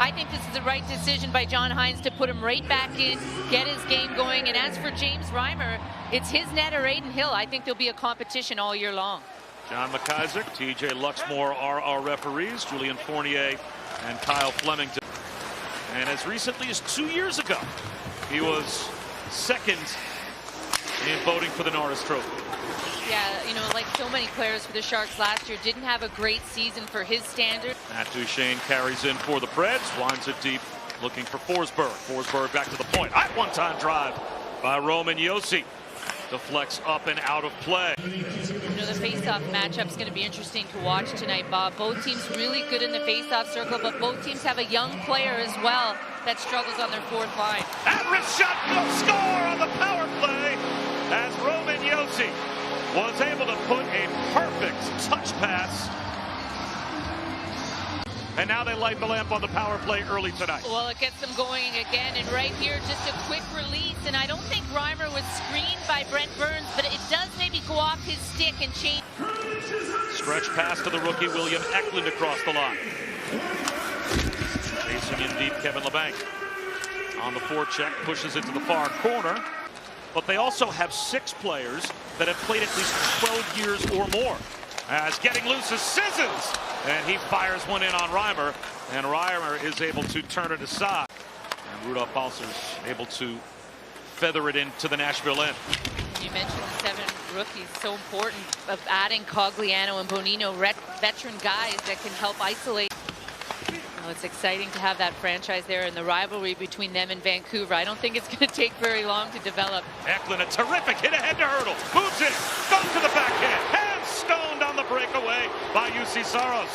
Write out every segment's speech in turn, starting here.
I think this is the right decision by John Hynes to put him right back in, get his game going. And as for James Reimer, it's his net or Aiden Hill. I think there'll be a competition all year long. John McIsaac, TJ Luxmore are our referees, Julian Fournier and Kyle Flemington. And as recently as 2 years ago, he was second in voting for the Norris Trophy. Yeah, you know, like so many players for the Sharks last year, didn't have a great season for his standard. Matt Duchene carries in for the Preds, winds it deep, looking for Forsberg. Forsberg back to the point. At one-time drive by Roman Josi. Deflects up and out of play. You know, the face-off matchup's going to be interesting to watch tonight, Bob. Both teams really good in the face-off circle, but both teams have a young player as well that struggles on their fourth line. At wrist shot, no score on the power play as Roman Josi was able to put a perfect touch pass. And now they light the lamp on the power play early tonight. Well, it gets them going again, and right here, just a quick release. And I don't think Reimer was screened by Brent Burns, but it does maybe go off his stick and change. Stretch pass to the rookie William Eklund across the line. Chasing in deep, Kevin Labanc. On the forecheck, pushes it to the far corner. But they also have 6 players that have played at least 12 years or more. As getting loose is Sissons. And he fires one in on Reimer, and Reimer is able to turn it aside. And Rudolph Balcer's able to feather it into the Nashville end. You mentioned the 7 rookies, so important of adding Cogliano and Bonino, veteran guys that can help isolate. Well, it's exciting to have that franchise there and the rivalry between them and Vancouver. I don't think it's going to take very long to develop. Eklund, a terrific hit ahead to Hurdle, moves it, goes to the backhand, hands stoned on the breakaway by Juuse Saros.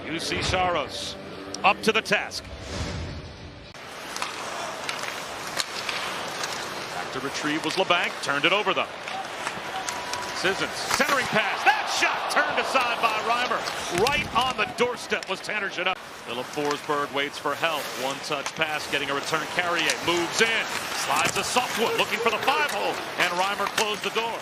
Juuse Saros up to the task. Back to retrieve was Labanc, turned it over though. Sissons, centering pass, that shot turned aside by Reimer. Right on the doorstep was Tanner Jeannot. Philip Forsberg waits for help. One-touch pass, getting a return. Carrier moves in, slides a soft one, looking for the 5-hole, and Reimer closed the door.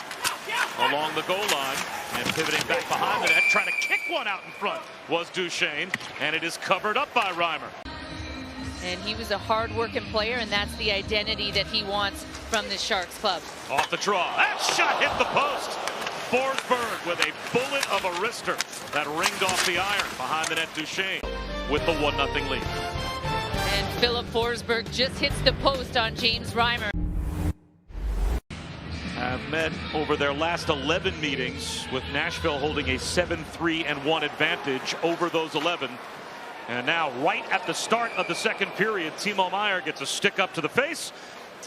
Along the goal line, and pivoting back behind the net, trying to kick one out in front was Duchene, and it is covered up by Reimer. And he was a hard-working player, and that's the identity that he wants from the Sharks club. Off the draw, that shot hit the post. Forsberg with a bullet of a wrister that ringed off the iron behind the net. Duchene with the 1-0 lead. And Philip Forsberg just hits the post on James Reimer. Have met over their last 11 meetings, with Nashville holding a 7-3-1 advantage over those 11. And now, right at the start of the second period, Timo Meier gets a stick up to the face.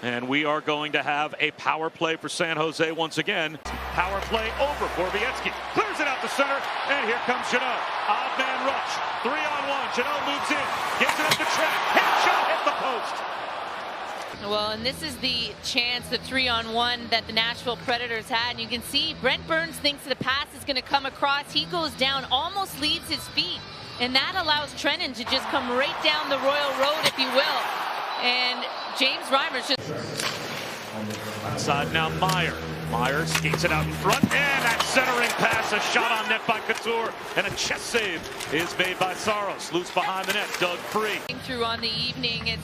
And we are going to have a power play for San Jose once again. Power play over. Borowiecki clears it out the center, and here comes Jeannot. Odd man rush. 3-on-1. Jeannot moves in, gets it up the track. Hit shot, hit the post. Well, and this is the chance, the 3-on-1 that the Nashville Predators had. And you can see Brent Burns thinks the pass is going to come across. He goes down, almost leaves his feet. And that allows Trennan to just come right down the Royal Road, if you will. And James Reimer's just... Inside now Meier. Meier skates it out in front, and that centering pass, a shot on net by Couture, and a chest save is made by Saros. Loose behind the net, dug free. Through on the evening,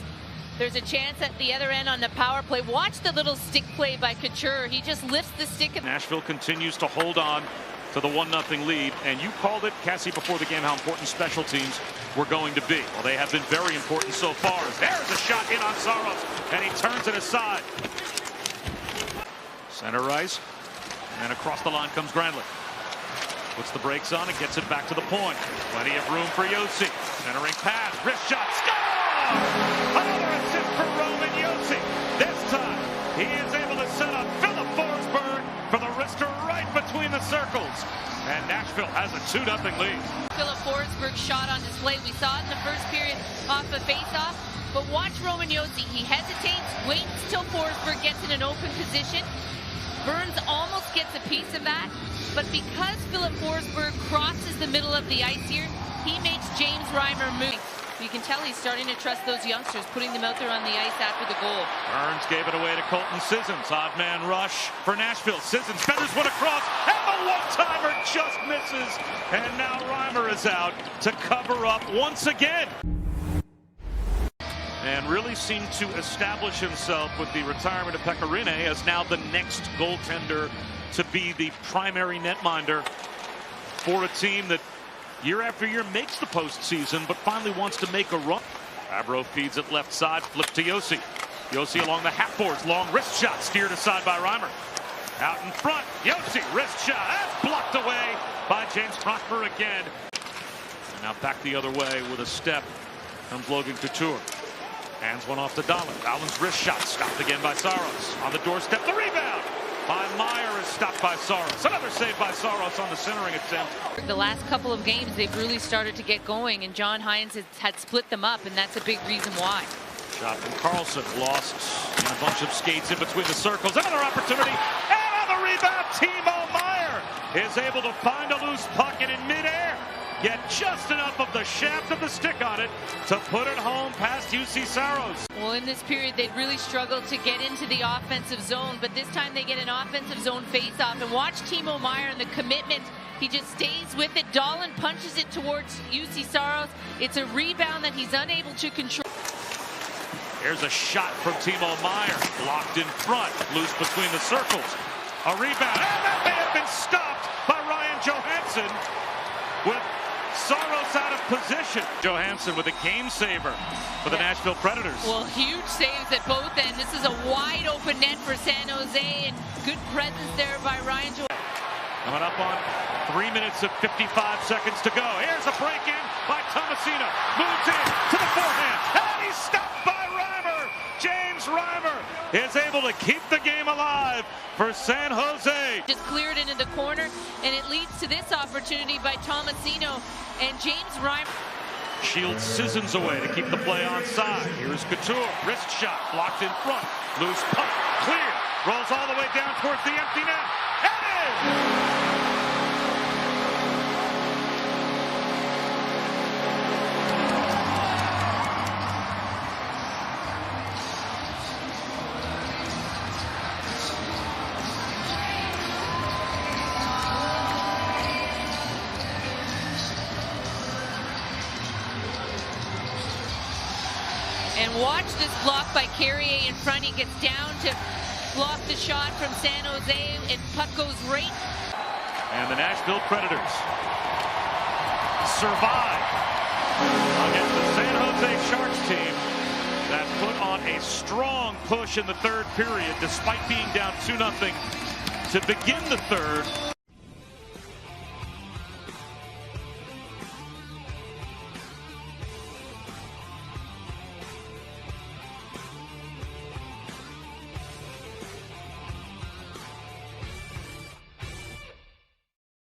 there's a chance at the other end on the power play. Watch the little stick play by Couture. He just lifts the stick. Nashville continues to hold on to the 1-0 lead, and you called it, Cassie, before the game, how important special teams were going to be. Well, they have been very important so far. There's a shot in on Saros, and he turns it aside. Center ice, and across the line comes Granlund. Puts the brakes on and gets it back to the point. Plenty of room for Josi. Centering pass, wrist shot, score! Another assist for Roman Josi. This time, he is able to set up Philip Forsberg for the wrister right between the circles. And Nashville has a 2-0 lead. Philip Forsberg shot on display. We saw it in the first period off the face-off. But watch Roman Josi. He hesitates, waits till Forsberg gets in an open position. Burns almost gets a piece of that. But because Philip Forsberg crosses the middle of the ice here, he makes James Reimer move. You can tell he's starting to trust those youngsters, putting them out there on the ice after the goal. Burns gave it away to Colton Sissons. Odd man rush for Nashville. Sissons feathers one across, and the one-timer just misses. And now Reimer is out to cover up once again. And really seemed to establish himself with the retirement of Pecorine as now the next goaltender to be the primary netminder for a team that year after year makes the postseason, but finally wants to make a run. Fabro feeds it left side, flip to Juuse. Juuse along the half boards, long wrist shot steered aside by Reimer. Out in front, Juuse, wrist shot, that's blocked away by James Reimer again. And now back the other way with a step comes Logan Couture. Hands one off to Dahlin. Dahlin's wrist shot stopped again by Saros. On the doorstep, the rebound by Meyer is stopped by Saros. Another save by Saros on the centering attempt. The last couple of games, they've really started to get going, and John Hynes had split them up, and that's a big reason why. Shot from Carlson, lost in a bunch of skates in between the circles. Another opportunity, and on the rebound, Timo Meyer is able to find a loose puck, and in midair, get just enough of the shaft of the stick on it to put it home past Juuse Saros. Well, in this period, they'd really struggled to get into the offensive zone, but this time they get an offensive zone face-off. And watch Timo Meyer and the commitment. He just stays with it. Dahlin punches it towards Juuse Saros. It's a rebound that he's unable to control. Here's a shot from Timo Meyer, blocked in front, loose between the circles. A rebound, and that may have been stopped by Ryan Johansson with Saros out of position. Johansson with a game saver for the Nashville Predators. Well, huge saves at both ends. This is a wide open net for San Jose, and good presence there by Ryan Johansson. Coming up on 3 minutes and 55 seconds to go. Here's a break in by Tomasino. Moves in to the forehand, and he's stopped by Reimer. James Reimer is able to keep the game alive for San Jose. Just cleared into the corner, and it leads to this opportunity by Tomasino and James Reimer. Shields Sissons away to keep the play onside. Here's Couture, wrist shot, blocked in front. Loose puck, clear, rolls all the way down towards the empty net. And in! And watch this block by Carrier in front. He gets down to block the shot from San Jose, and puck goes right. And the Nashville Predators survive against the San Jose Sharks team that put on a strong push in the third period despite being down 2-0 to begin the third.